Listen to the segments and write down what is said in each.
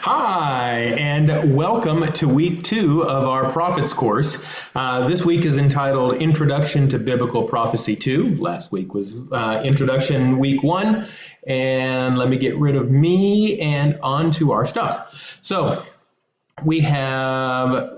Hi, and welcome to week 2 of our Prophets course. This week is entitled Introduction to Biblical Prophecy 2. Last week was Introduction week 1. And let me get rid of me and on to our stuff. So we have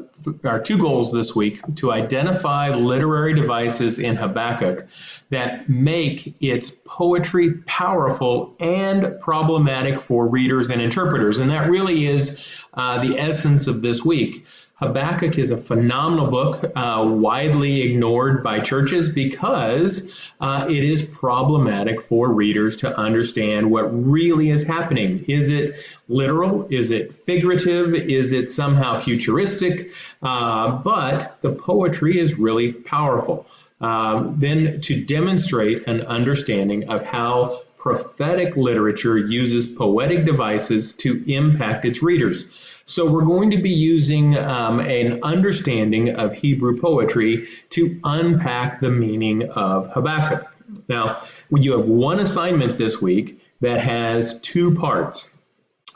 our two goals this week: to identify literary devices in Habakkuk that make its poetry powerful and problematic for readers and interpreters. And that really is the essence of this week. Habakkuk is a phenomenal book, widely ignored by churches because it is problematic for readers to understand what really is happening. Is it literal? Is it figurative? Is it somehow futuristic? But the poetry is really powerful. Then to demonstrate an understanding of how prophetic literature uses poetic devices to impact its readers. So we're going to be using an understanding of Hebrew poetry to unpack the meaning of Habakkuk. Now, you have one assignment this week that has two parts.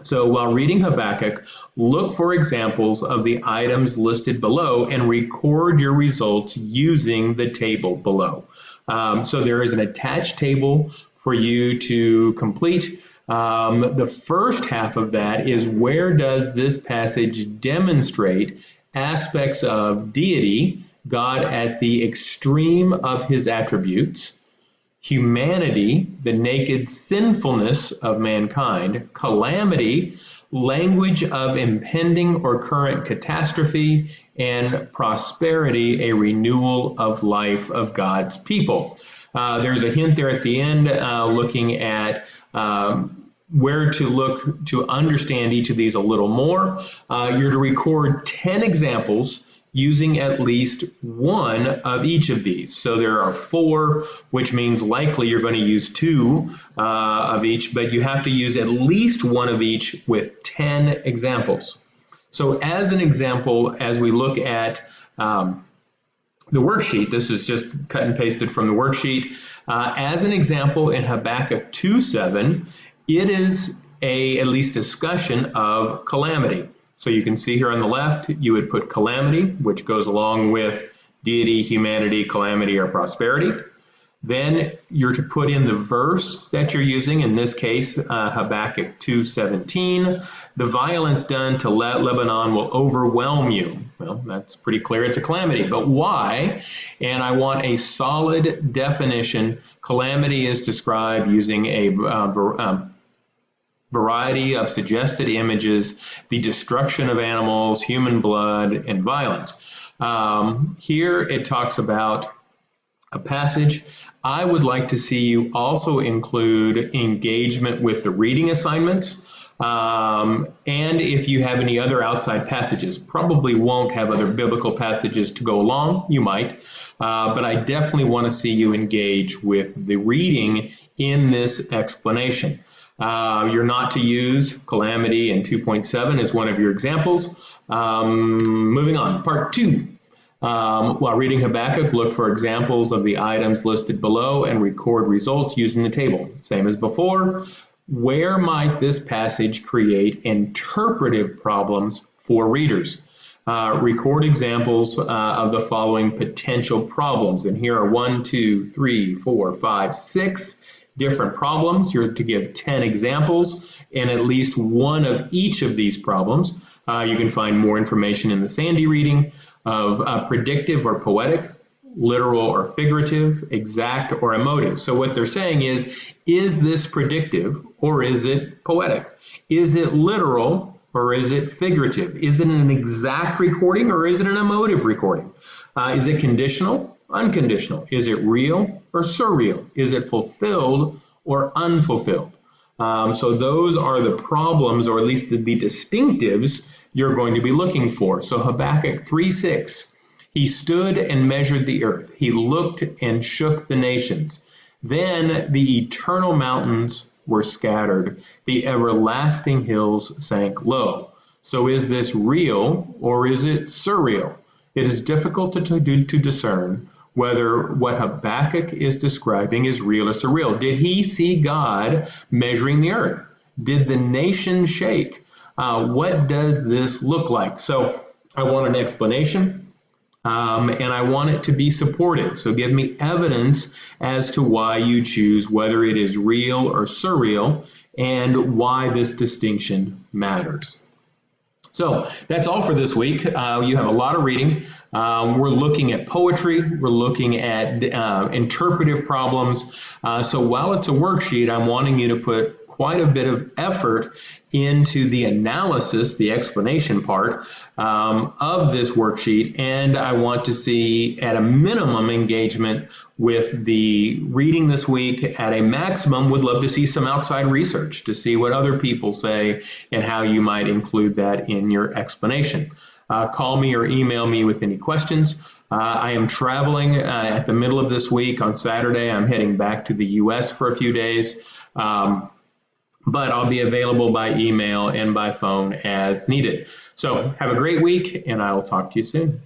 So while reading Habakkuk, look for examples of the items listed below and record your results using the table below. So there is an attached table for you to complete. The first half of that is, where does this passage demonstrate aspects of deity, God at the extreme of his attributes, humanity, the naked sinfulness of mankind, calamity, language of impending or current catastrophe, and prosperity, a renewal of life of God's people. There's a hint there at the end looking at where to look to understand each of these a little more. You're to record 10 examples using at least one of each of these. So there are 4, which means likely you're going to use 2 of each, but you have to use at least one of each with 10 examples. So as an example, as we look at the worksheet, this is just cut and pasted from the worksheet. As an example, in Habakkuk 2:7, it is at least discussion of calamity. So you can see here on the left, you would put calamity, which goes along with deity, humanity, calamity, or prosperity. Then you're to put in the verse that you're using, in this case, Habakkuk 2:17. The violence done to Lebanon will overwhelm you. Well, that's pretty clear. It's a calamity, but why? And I want a solid definition. Calamity is described using a variety of suggested images: the destruction of animals, human blood, and violence. Here it talks about a passage. I would like to see you also include engagement with the reading assignments. And if you have any other outside passages, probably won't have other biblical passages to go along. You might, but I definitely want to see you engage with the reading in this explanation. You're not to use calamity in 2.7 as one of your examples. Moving on, part 2. While reading Habakkuk, look for examples of the items listed below and record results using the table. Same as before. Where might this passage create interpretive problems for readers? Record examples of the following potential problems. And here are 1, 2, 3, 4, 5, 6 different problems. You're to give 10 examples and at least one of each of these problems. You can find more information in the Sandy reading of predictive or poetic, literal or figurative, exact or emotive. So what they're saying is this predictive or is it poetic? Is it literal or is it figurative? Is it an exact recording or is it an emotive recording? Is it conditional, unconditional? Is it real or surreal? Is it fulfilled or unfulfilled? So those are the problems, or at least the distinctives you're going to be looking for. So Habakkuk 3:6, he stood and measured the earth. He looked and shook the nations. Then the eternal mountains were scattered. The everlasting hills sank low. So is this real or is it surreal? It is difficult to discern whether what Habakkuk is describing is real or surreal. Did he see God measuring the earth? Did the nation shake? What does this look like? So I want an explanation. And I want it to be supported. So give me evidence as to why you choose whether it is real or surreal and why this distinction matters. So that's all for this week. You have a lot of reading. We're looking at poetry. We're looking at interpretive problems. So while it's a worksheet, I'm wanting you to put quite a bit of effort into the analysis, the explanation part of this worksheet. And I want to see at a minimum engagement with the reading this week. At a maximum, would love to see some outside research to see what other people say and how you might include that in your explanation. Call me or email me with any questions. I am traveling at the middle of this week. On Saturday, I'm heading back to the U.S. for a few days. But I'll be available by email and by phone as needed. So have a great week, and I'll talk to you soon.